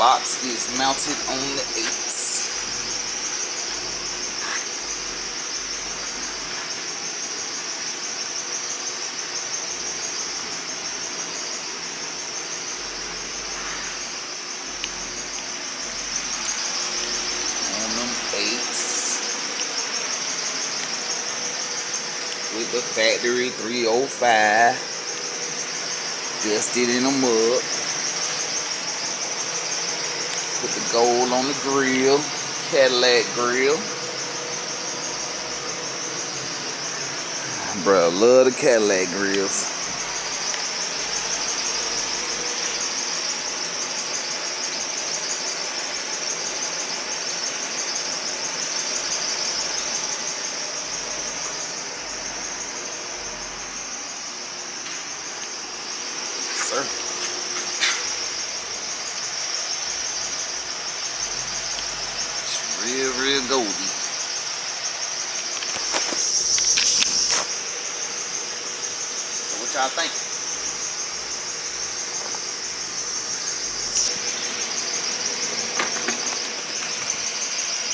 box is mounted on the 8s. On them 8s. With the factory 305. Dusted in the mud. Put the gold on the grill, Cadillac grill. Bro, love the Cadillac grills. Sir. Real goldy. So what y'all think?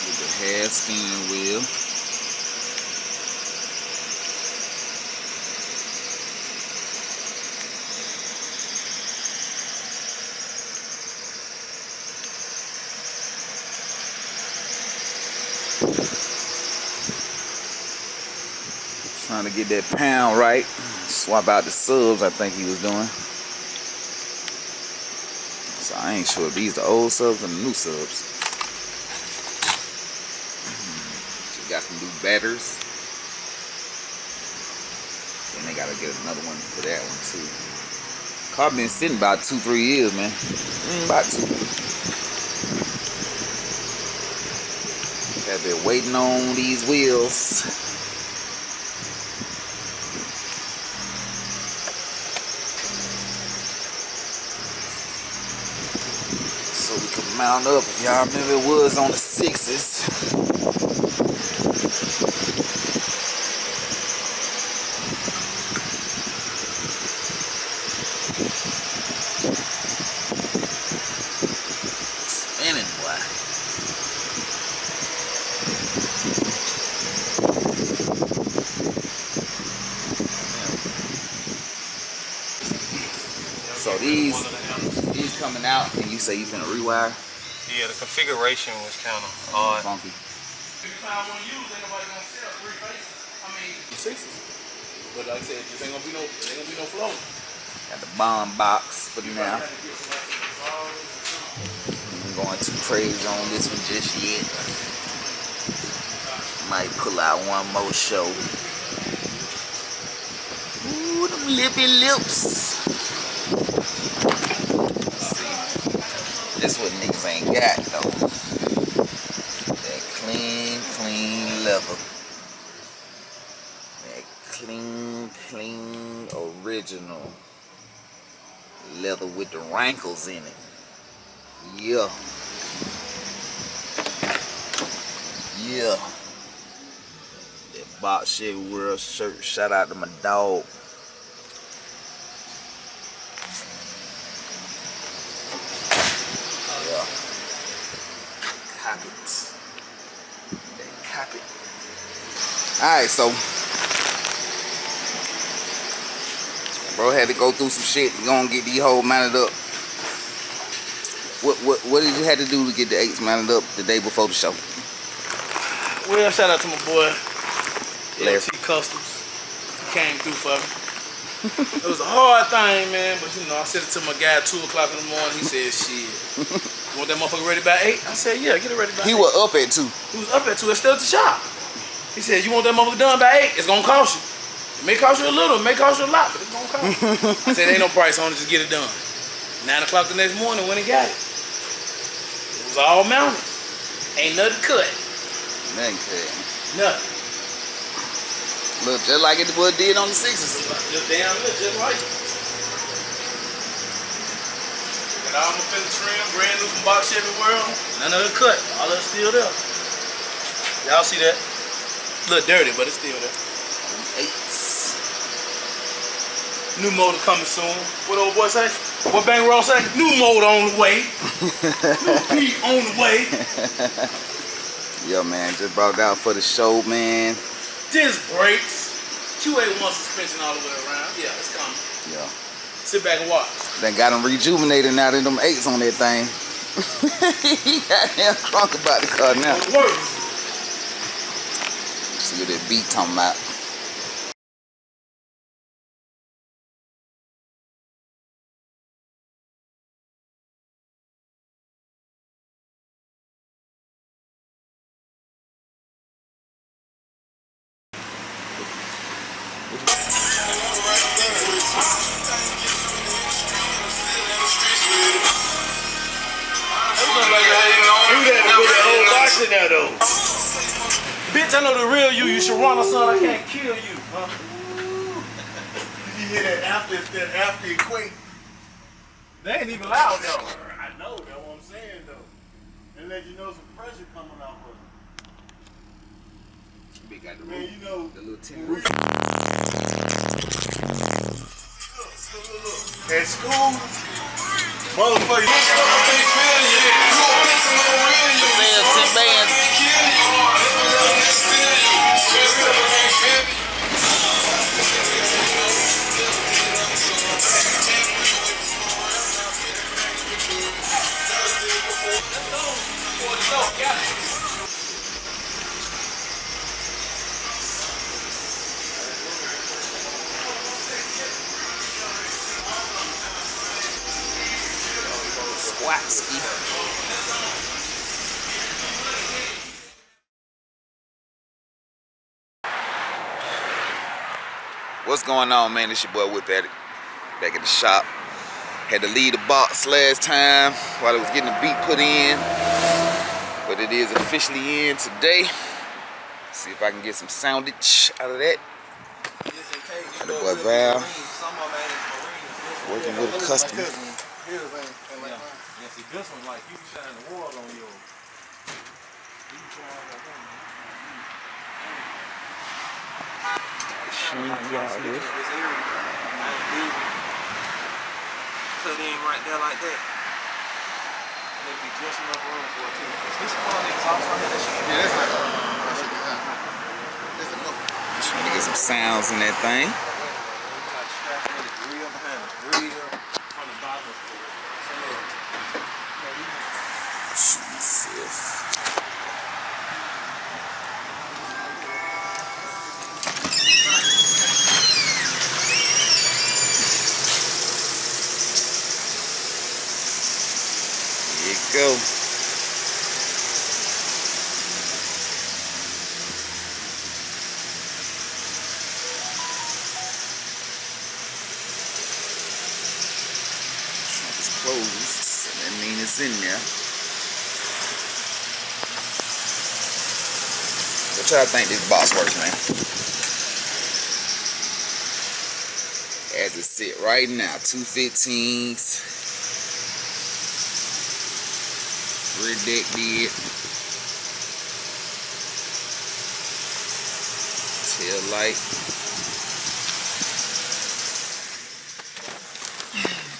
With the half steering wheel. Trying to get that pound right. Swap out the subs I think he was doing. So I ain't sure if these the old subs or the new subs. She got some new batters. And they gotta get another one for that one too. Car been sitting about 2-3 years, man. About 2. Have been waiting on these wheels. So we could mount up. If y'all remember, it was on the 6s. Spinning, boy. So these coming out, and you say you finna rewire? Yeah, the configuration was kind of odd. Funky. If you find one used, ain't nobody gonna sell 3 faces. I mean, 6s. But like I said, just ain't gonna be no flow. Got the bomb box for now. I'm going too crazy on this one just yet. Might pull out one more show. Ooh, them lippy lips. This what niggas ain't got though. That clean leather. That clean original leather with the wrinkles in it. Yeah. Yeah. That box Chevy World shirt. Shout out to my dog. Copy. Alright, so bro had to go through some shit to go and get these hoes mounted up. What did you have to do to get the 8s mounted up the day before the show? Well, shout out to my boy LT Customs. He came through for me. It was a hard thing, man, but you know, I said it to my guy at 2 o'clock in the morning. He said, shit, you want that motherfucker ready by 8? I said, yeah, get it ready by 8. He was up at 2. He was up at 2. It's still at the shop. He said, you want that motherfucker done by 8? It's gonna cost you. It may cost you a little, it may cost you a lot, but it's gonna cost you. I said, ain't no price on it, just get it done. 9 o'clock the next morning when he got it. It was all mounted. Ain't nothing cut. Nothing cut. Nothing. Look, just like it was did on the 6s. Just damn good, just right. Got all my fender trim, brand new from Box Chevy World. None of it cut. All of it's still there. Y'all see that? A little dirty, but it's still there. 8s. New motor coming soon. What old boy say? What Bang Roll say? New motor on the way. New beat on the way. Yo, man, just brought it out for the show, man. Disc brakes. 281 suspension all the way around. Yeah, it's coming. Yeah. Sit back and watch. Then got him rejuvenated now. Them 8s on that thing. He goddamn crunk about the car now. It works. See what that beat talking about. Bitch, I know the real you. You should run or son. I can't kill you. Huh? Did you hear that after equate? They ain't even loud though. I know, that's what I'm saying though. And let you know some pressure coming off of it. Got the Man, you know, the little tin roof. Look. At school, motherfucker, Squatski. What's going on, man? It's your boy WhipAddict back at the shop. Had to leave the box last time while I was getting the beat put in, but it is officially in today. See if I can get some soundage out of that. Got the boy Val working with a customer. This one, like you shine the world on yours. Out here. Cut in right there like that. And it'd be just enough room for it too. This one exhaust right here, that shit. yeah, that's enough. Trying to get some sounds in that thing. Like strapping in the grill behind the grill on the bottom of the Jesus. Here you go. It's closed, so that means it's in there. What y'all think this box works, man? As it sit right now, 215s. Rear deck did. Tail light.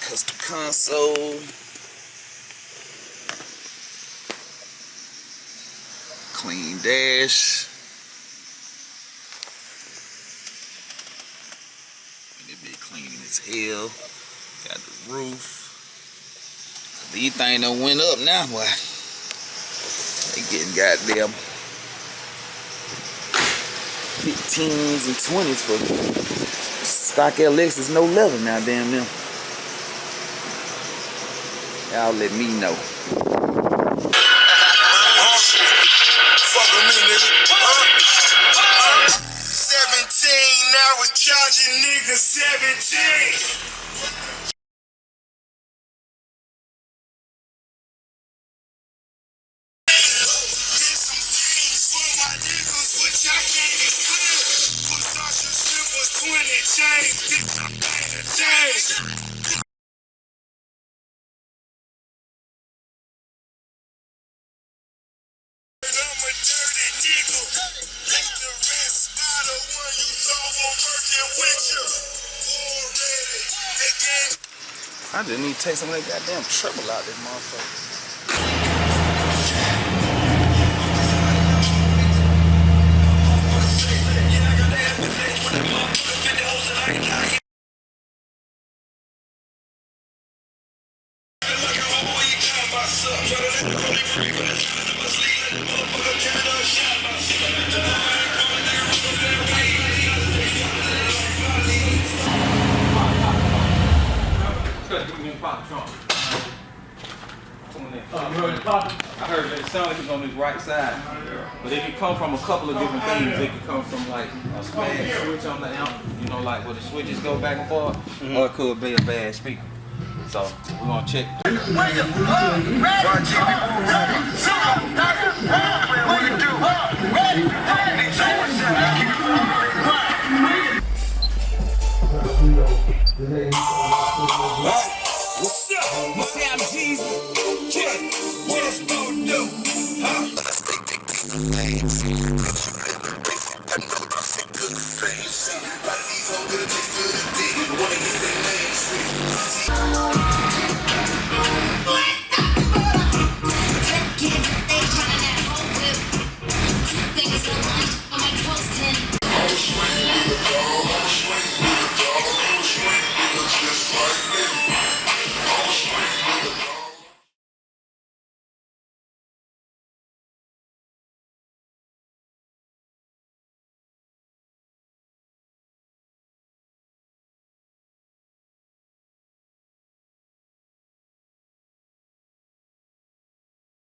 Custom console. Clean dash. It be clean as hell. Got the roof. These things done went up now, boy. They getting goddamn 15s and 20s for stock LX is no level now, damn them. Y'all let me know. Now we're charging niggas 17. I just need to take some of that goddamn treble out this motherfucker. I heard that it sounded like it's on his right side. But it can come from a couple of different things. It can come from like a bad switch on the amp, you know, like where the switches go back and forth, or it could be a bad speaker. So we're gonna check. Ready?